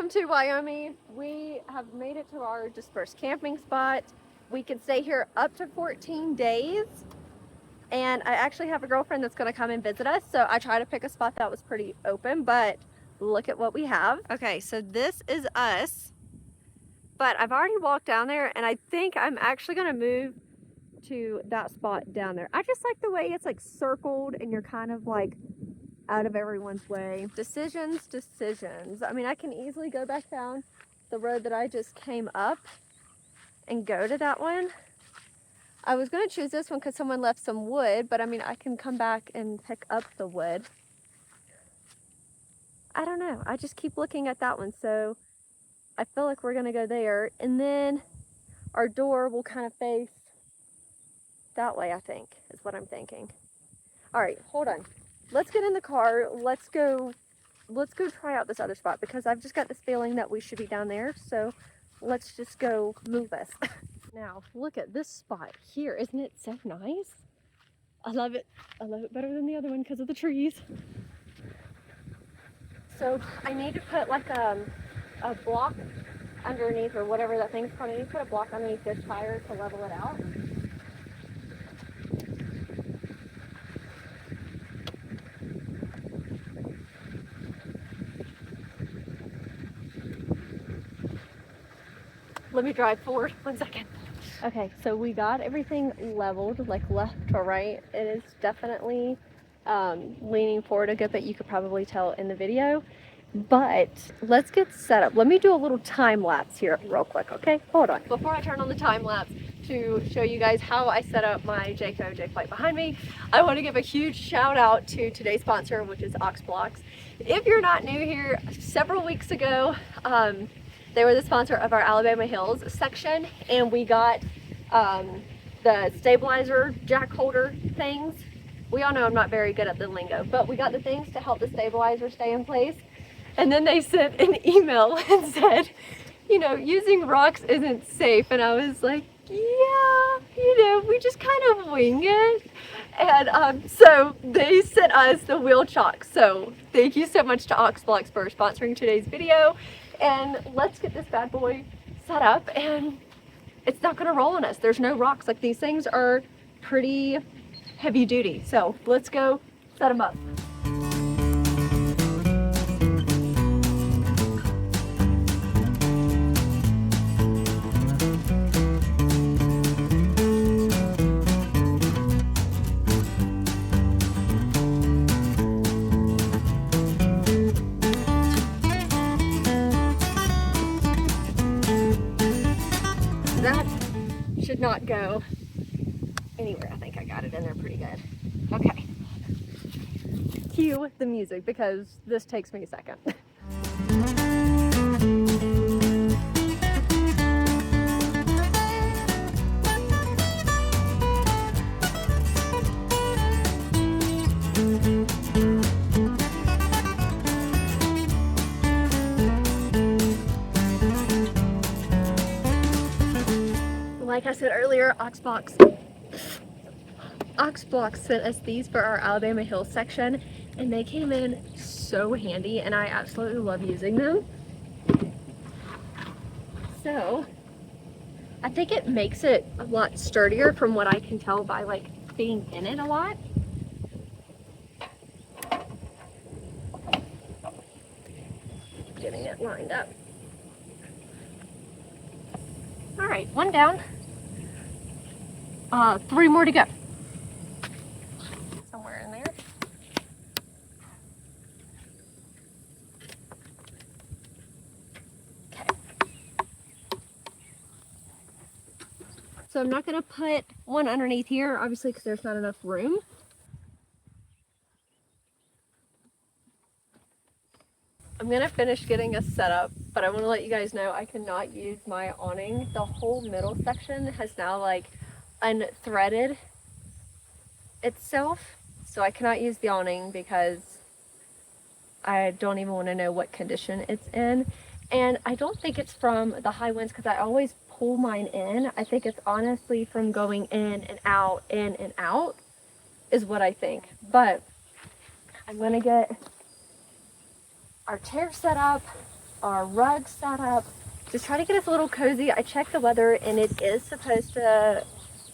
Welcome to Wyoming. We have made it to our dispersed camping spot. We can stay here up to 14 days. And I actually have a girlfriend that's going to come and visit us. So I tried to pick a spot that was pretty open, but look at what we have. Okay, so this is us. But I've already walked down there and I think I'm actually going to move to that spot down there. I just like the way it's like circled and you're kind of like out of everyone's way. Decisions. I mean, I can easily go back down the road that I just came up and go to that one. I was going to choose this one because someone left some wood, but I mean, I can come back and pick up the wood. I don't know. I just keep looking at that one. So I feel like we're going to go there. And then our door will kind of face that way, I think, is what I'm thinking. All right, hold on. Let's get in the car. Let's go try out this other spot because I've just got this feeling that we should be down there. So let's just go move us. Now, look at this spot here. Isn't it so nice? I love it. I love it better than the other one because of the trees. So I need to put like a block underneath or whatever that thing's called. I need to put a block underneath this tire to level it out. Let me drive forward 1 second. Okay, so we got everything leveled, like left to right. It is definitely leaning forward a good bit. You could probably tell in the video. But let's get set up. Let me do a little time lapse here real quick, okay? Hold on. Before I turn on the time lapse to show you guys how I set up my Jayco J-Flight behind me, I want to give a huge shout out to today's sponsor, which is Oxblocks. If you're not new here, several weeks ago, they were the sponsor of our Alabama Hills section, and we got the stabilizer jack holder things. We all know I'm not very good at the lingo, but we got the things to help the stabilizer stay in place. And then they sent an email and said, you know, using rocks isn't safe. And I was like, yeah, you know, we just kind of wing it. And so they sent us the wheel chock. So thank you so much to Oxblocks for sponsoring today's video. And let's get this bad boy set up, and it's not going to roll on us. There's no rocks. Like, these things are pretty heavy duty. So let's go set them up. That should not go anywhere. I think I got it in there pretty good. Okay. Cue the music because this takes me a second. Like I said earlier, Oxblocks sent us these for our Alabama Hills section, and they came in so handy, and I absolutely love using them. So I think it makes it a lot sturdier from what I can tell by like being in it a lot. Getting it lined up. All right, one down. 3 more to go. Somewhere in there. Okay. So I'm not going to put one underneath here, obviously, because there's not enough room. I'm going to finish getting us set up, but I want to let you guys know I cannot use my awning. The whole middle section has now like unthreaded itself, so I cannot use the awning because I don't even want to know what condition it's in. And I don't think it's from the high winds because I always pull mine in. I think it's honestly from going in and out is what I think. But I'm gonna get our chair set up, our rug set up. Just try to get us a little cozy. I checked the weather and it is supposed to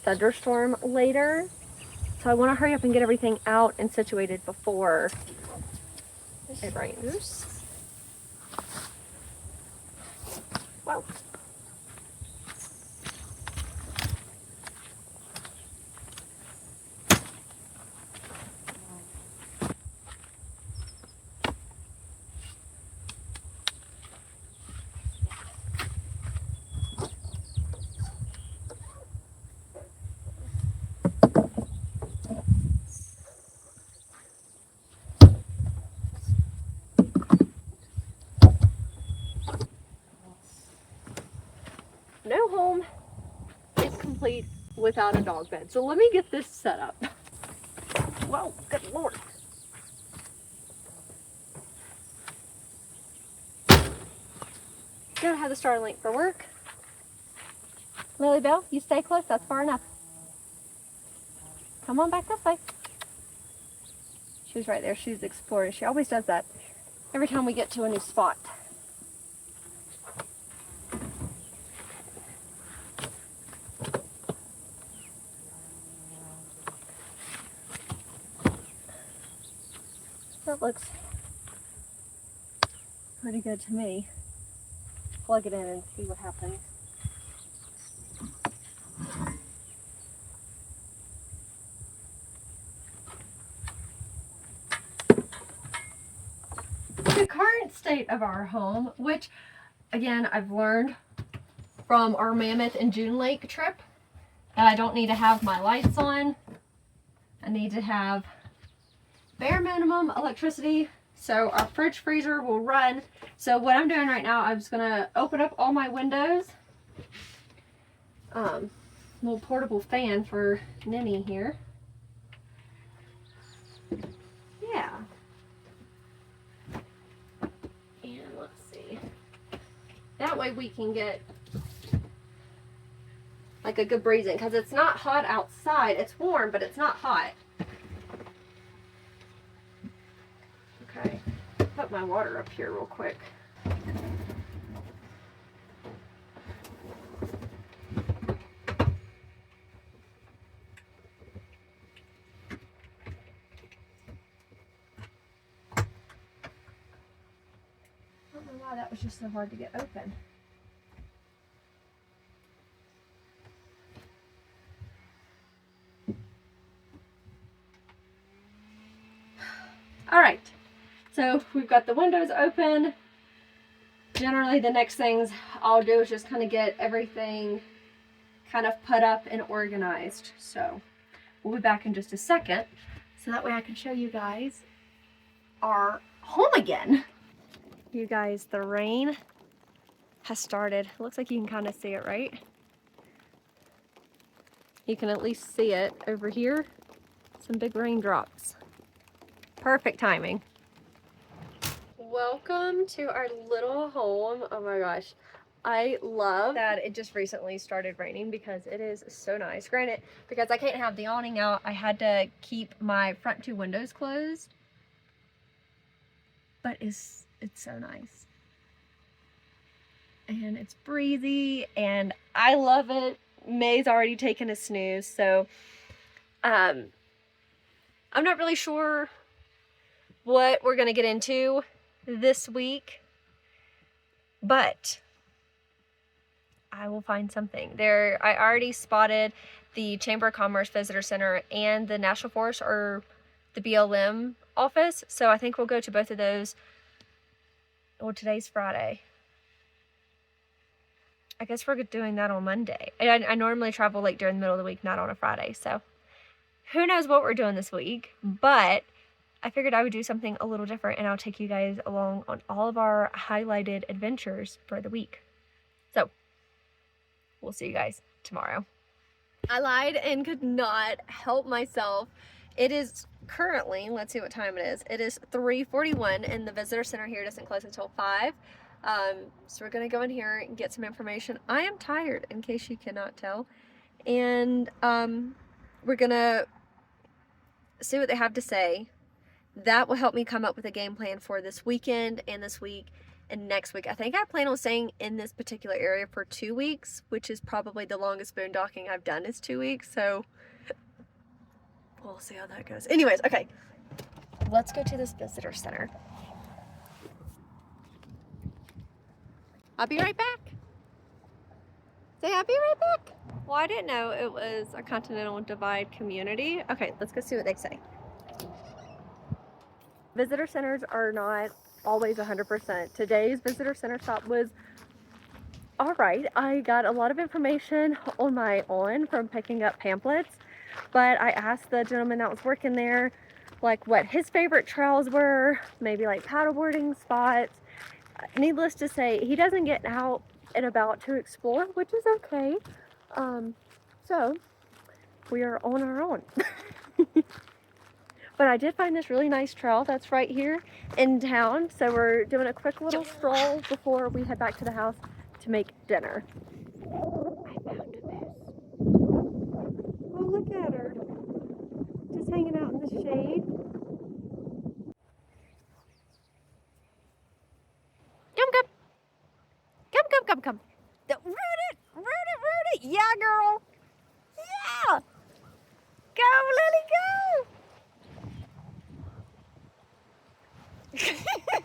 thunderstorm later. So I want to hurry up and get everything out and situated before it rains. Wow. No home is complete without a dog bed. So let me get this set up. Whoa, good Lord. Gotta have the Starlink for work. Lily Bell, you stay close, that's far enough. Come on back this way. She's right there, she's exploring. She always does that every time we get to a new spot. That looks pretty good to me. Plug it in and see what happens. The current state of our home, which again I've learned from our Mammoth and June Lake trip, that I don't need to have my lights on. I need to have bare minimum electricity, so our fridge freezer will run. So what I'm doing right now, I'm just gonna open up all my windows. Little portable fan for Ninny here. Yeah. And let's see. That way we can get like a good breeze in, because it's not hot outside. It's warm, but it's not hot. Okay, put my water up here real quick. I don't know why that was just so hard to get open. All right, so we've got the windows open. Generally the next things I'll do is just kind of get everything kind of put up and organized. So we'll be back in just a second, so that way I can show you guys our home again. You guys, the rain has started. It looks like you can kind of see it, right? You can at least see it over here. Some big raindrops. Perfect timing. Welcome to our little home. Oh my gosh. I love that it just recently started raining because it is so nice. Granted, because I can't have the awning out, I had to keep my front two windows closed. But it's so nice. And it's breezy and I love it. May's already taken a snooze, so I'm not really sure what we're gonna get into this week, but I will find something. I already spotted the Chamber of Commerce Visitor Center and the National Forest or the BLM office, so I think we'll go to both of those. Well, today's Friday. I guess we're doing that on Monday. I normally travel like during the middle of the week, not on a Friday, so who knows what we're doing this week, but I figured I would do something a little different and I'll take you guys along on all of our highlighted adventures for the week. So, we'll see you guys tomorrow. I lied and could not help myself. It is currently, let's see what time it is. It is 3:41 and the visitor center here doesn't close until 5. So we're gonna go in here and get some information. I am tired, in case you cannot tell. And we're gonna see what they have to say. That will help me come up with a game plan for this weekend and this week. and next week. I think I plan on staying in this particular area for 2 weeks, which is probably the longest boondocking I've done is 2 weeks. So we'll see how that goes. Anyways, okay, let's go to this visitor center. I'll be right back. Say I'll be right back. Well, I didn't know it was a Continental Divide community. Okay, let's go see what they say. Visitor centers are not always 100%. Today's visitor center stop was all right. I got a lot of information on my own from picking up pamphlets, but I asked the gentleman that was working there like what his favorite trails were, maybe like paddleboarding spots. Needless to say, he doesn't get out and about to explore, which is okay. So we are on our own. But I did find this really nice trail that's right here in town. So we're doing a quick little stroll before we head back to the house to make dinner. I found a moose. Oh, look at her. Just hanging out in the shade. Come. Root it. Yeah, girl. Yeah. Go, Lily, go.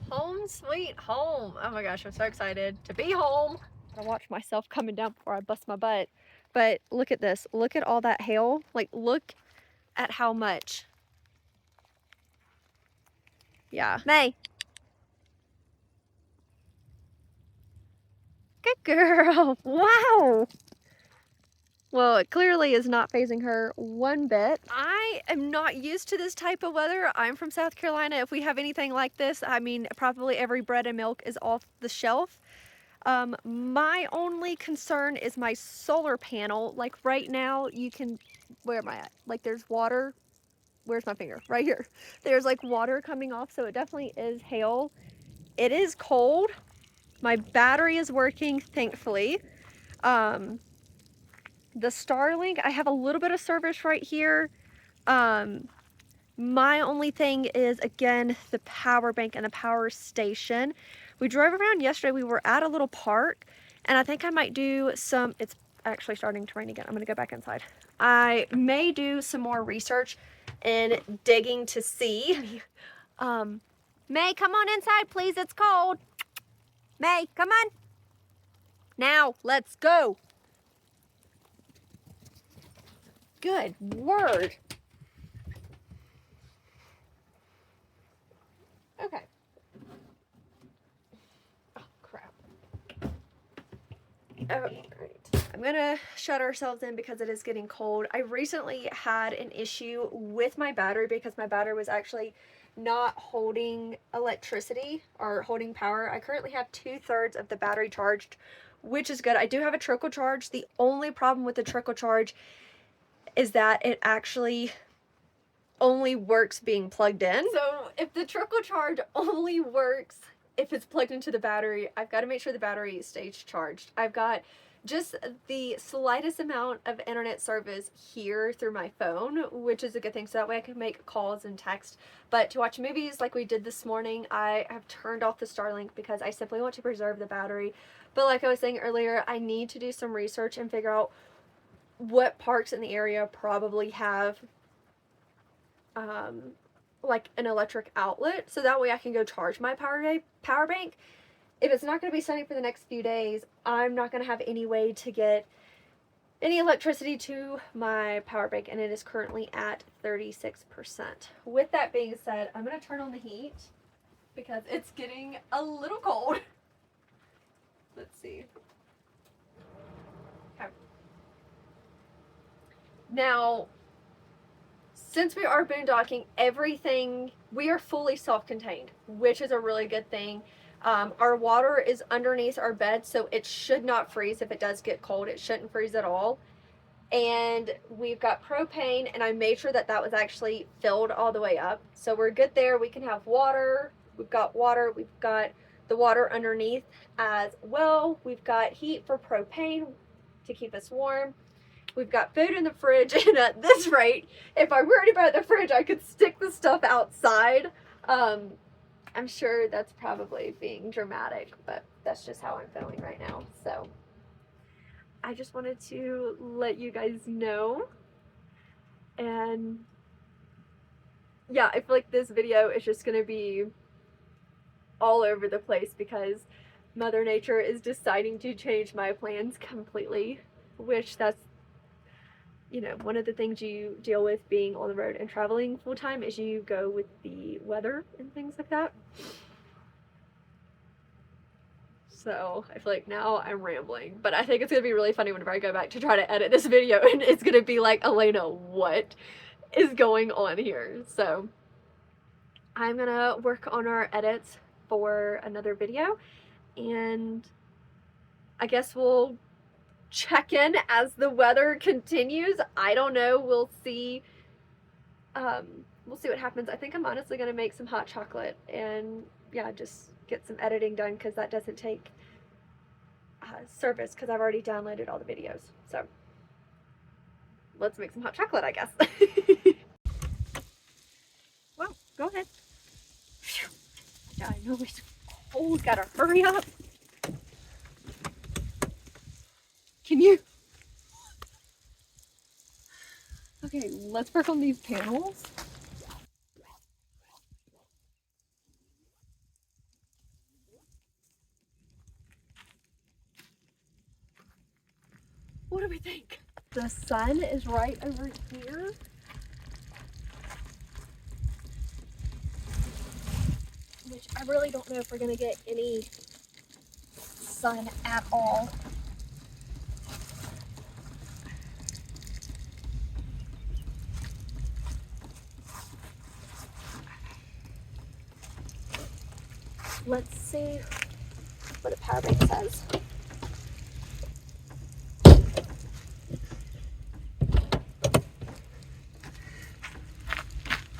Home sweet home. Oh my gosh, I'm so excited to be home. I watch myself coming down before I bust my butt. But look at this. Look at all that hail. Like, look at how much. Yeah. May. Good girl. Wow. Well, it clearly is not phasing her one bit. I am not used to this type of weather. I'm from South Carolina. If we have anything like this, I mean, probably every bread and milk is off the shelf. My only concern is my solar panel. Like right now, you can, where am I at? Like there's water. Where's my finger? Right here. There's like water coming off, so it definitely is hail. It is cold. My battery is working, thankfully. The Starlink, I have a little bit of service right here. My only thing is, again, the power bank and the power station. We drove around yesterday. We were at a little park, and I think I might do some, it's actually starting to rain again. I'm going to go back inside. I may do some more research and digging to see. May, come on inside, please. It's cold. May, come on. Now, let's go. Good word. Okay. Oh, crap. All right. I'm gonna shut ourselves in because it is getting cold. I recently had an issue with my battery because my battery was actually not holding electricity or holding power. I currently have 2/3 of the battery charged, which is good. I do have a trickle charge. The only problem with the trickle charge is that it actually only works being plugged in. So if the trickle charge only works if it's plugged into the battery, I've got to make sure the battery stays charged. I've got just the slightest amount of internet service here through my phone, which is a good thing, so that way I can make calls and text. But to watch movies like we did this morning, I have turned off the Starlink because I simply want to preserve the battery. But like I was saying earlier, I need to do some research and figure out what parks in the area probably have like an electric outlet, so that way I can go charge my power bank. If it's not going to be sunny for the next few days, I'm not going to have any way to get any electricity to my power bank, and it is currently at 36%. With that being said, I'm going to turn on the heat because it's getting a little cold. Let's see. Okay. Now, since we are boondocking, we are fully self-contained, which is a really good thing. Our water is underneath our bed, so it should not freeze. If it does get cold, it shouldn't freeze at all. And we've got propane, and I made sure that that was actually filled all the way up. So we're good there. We can have water. We've got water. We've got the water underneath as well. We've got heat for propane to keep us warm. We've got food in the fridge, and at this rate, if I'm worried about the fridge, I could stick the stuff outside. I'm sure that's probably being dramatic, but that's just how I'm feeling right now. So I just wanted to let you guys know. And yeah, I feel like this video is just gonna be all over the place because Mother Nature is deciding to change my plans completely, which that's, you know, one of the things you deal with being on the road and traveling full time is you go with the weather and things like that. So I feel like now I'm rambling, but I think it's gonna be really funny whenever I go back to try to edit this video and it's gonna be like, Elena, what is going on here? So I'm gonna work on our edits for another video, and I guess we'll check in as the weather continues. I don't know, we'll see what happens. I think I'm honestly gonna make some hot chocolate and yeah, just get some editing done because that doesn't take service because I've already downloaded all the videos. So let's make some hot chocolate, I guess. Well, go ahead. I know it's cold, gotta hurry up. Can you? Okay, let's work on these panels. What do we think? The sun is right over here. Which I really don't know if we're gonna get any sun at all. Let's see what a power bank says.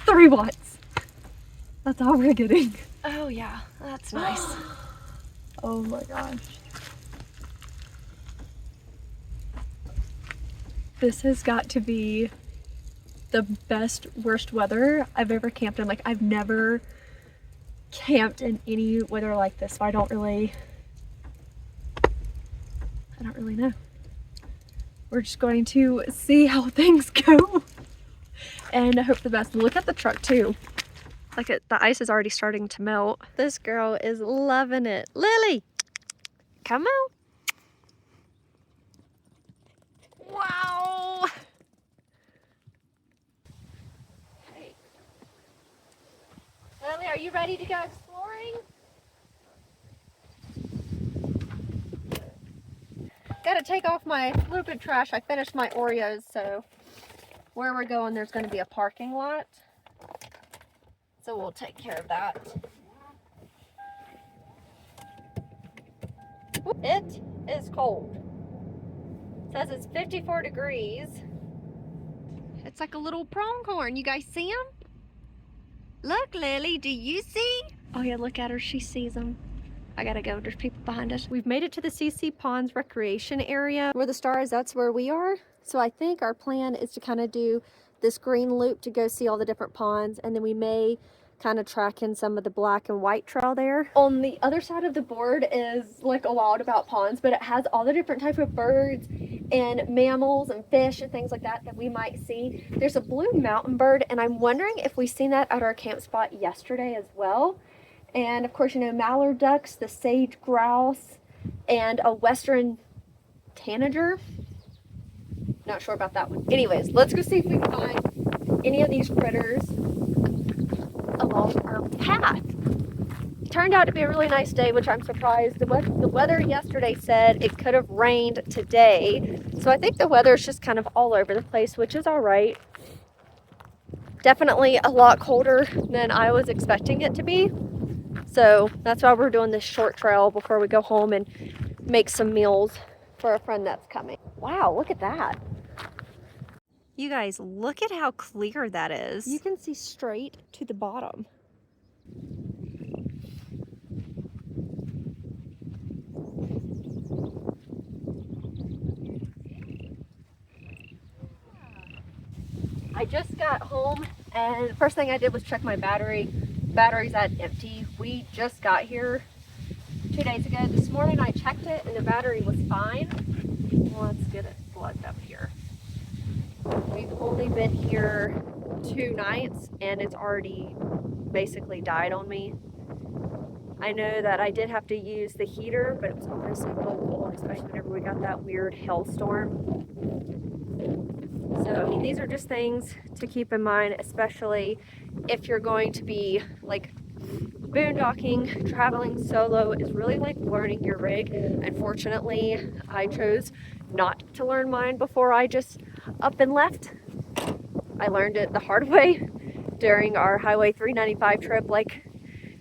3 watts. That's all we're getting. Oh yeah, that's nice. Oh my gosh. This has got to be the best, worst weather I've ever camped in. Like, I've never camped in any weather like this, so I don't really know. We're just going to see how things go and I hope the best. Look at the truck too. Like, the ice is already starting to melt. This girl is loving it. Lily, come on. Wow. Hey. Lily, are you ready to go exploring? Gotta take off my fluid trash. I finished my Oreos, so where we're going, there's going to be a parking lot. So we'll take care of that. It is cold. It says it's 54 degrees. It's like a little pronghorn. You guys see him? Look, Lily, do you see? Oh yeah, look at her. She sees him. I gotta go. There's people behind us. We've made it to the CC Ponds recreation area. Where the star is, that's where we are. So I think our plan is to kind of do this green loop to go see all the different ponds, and then we may kind of track in some of the black and white trail there. On the other side of the board is like a wild about ponds, but it has all the different type of birds and mammals and fish and things like that that we might see. There's a blue mountain bird, and I'm wondering if we seen that at our camp spot yesterday as well. And of course, you know, mallard ducks, the sage grouse, and a western tanager. Not sure about that one. Anyways, let's go see if we can find any of these critters along our path. Turned out to be a really nice day, which I'm surprised. The weather yesterday said it could have rained today. So I think the weather is just kind of all over the place, which is all right. Definitely a lot colder than I was expecting it to be. So that's why we're doing this short trail before we go home and make some meals for a friend that's coming. Wow, look at that. You guys, look at how clear that is. You can see straight to the bottom. I just got home and the first thing I did was check my battery. Battery's at empty, we just got here 2 days ago. This morning I checked it and the battery was fine. Let's get it plugged up here. We've only been here 2 nights and it's already basically died on me. I know that I did have to use the heater, but it was honestly really cold, especially whenever we got that weird hailstorm. So, I mean, these are just things to keep in mind, especially if you're going to be like boondocking. Traveling solo is really like learning your rig. Unfortunately, I chose not to learn mine before I just up and left. I learned it the hard way during our Highway 395 trip. Like,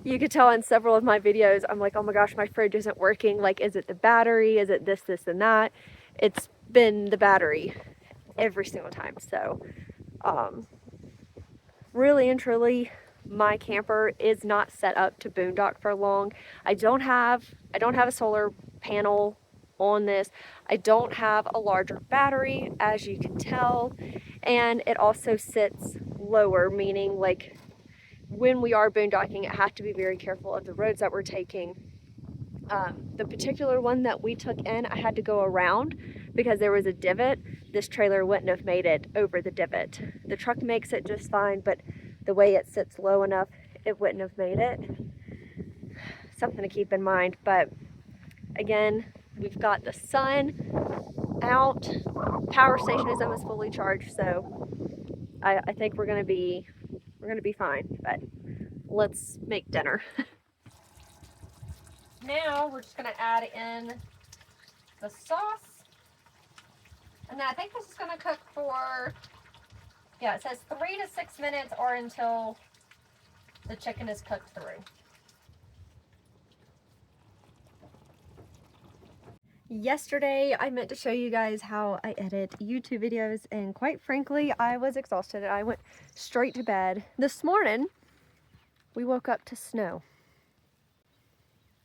you could tell in several of my videos, I'm like, oh my gosh, my fridge isn't working. Like, is it the battery? Is it this, and that? It's been the battery every single time. So, really and truly, my camper is not set up to boondock for long. I don't have a solar panel on this. I don't have a larger battery, as you can tell, and it also sits lower, meaning like when we are boondocking, it has to be very careful of the roads that we're taking. The particular one that we took in, I had to go around because there was a divot. This trailer wouldn't have made it over the divot. The truck makes it just fine, but the way it sits low enough, it wouldn't have made it. Something to keep in mind. But again, we've got the sun out. Power station is almost fully charged, so I think we're gonna be fine. But let's make dinner. Now we're just gonna add in the sauce, and then I think this is gonna cook for, yeah, it says 3 to 6 minutes or until the chicken is cooked through. Yesterday I meant to show you guys how I edit YouTube videos, and quite frankly I was exhausted. I went straight to bed. This morning we woke up to snow.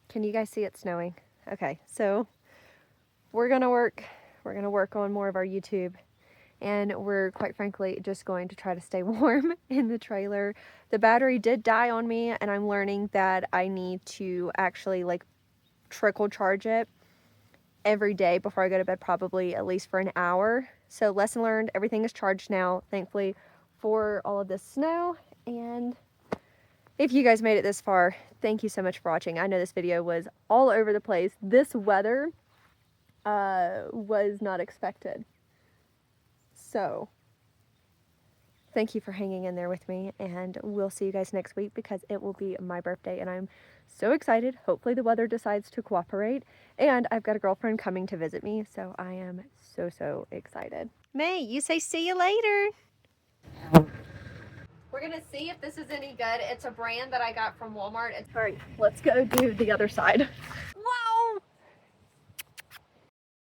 Can you guys see it snowing? Okay, so we're gonna work on more of our YouTube, and we're quite frankly just going to try to stay warm in the trailer. The battery did die on me, and I'm learning that I need to actually like trickle charge it every day before I go to bed, probably at least for an hour. So lesson learned, everything is charged now, thankfully, for all of this snow. And if you guys made it this far, thank you so much for watching. I know this video was all over the place. This weather was not expected. So thank you for hanging in there with me, and we'll see you guys next week because it will be my birthday and I'm so excited. Hopefully the weather decides to cooperate, and I've got a girlfriend coming to visit me, so I am so excited. May, you say see you later. We're gonna see if this is any good. It's a brand that I got from Walmart. All right, let's go do the other side.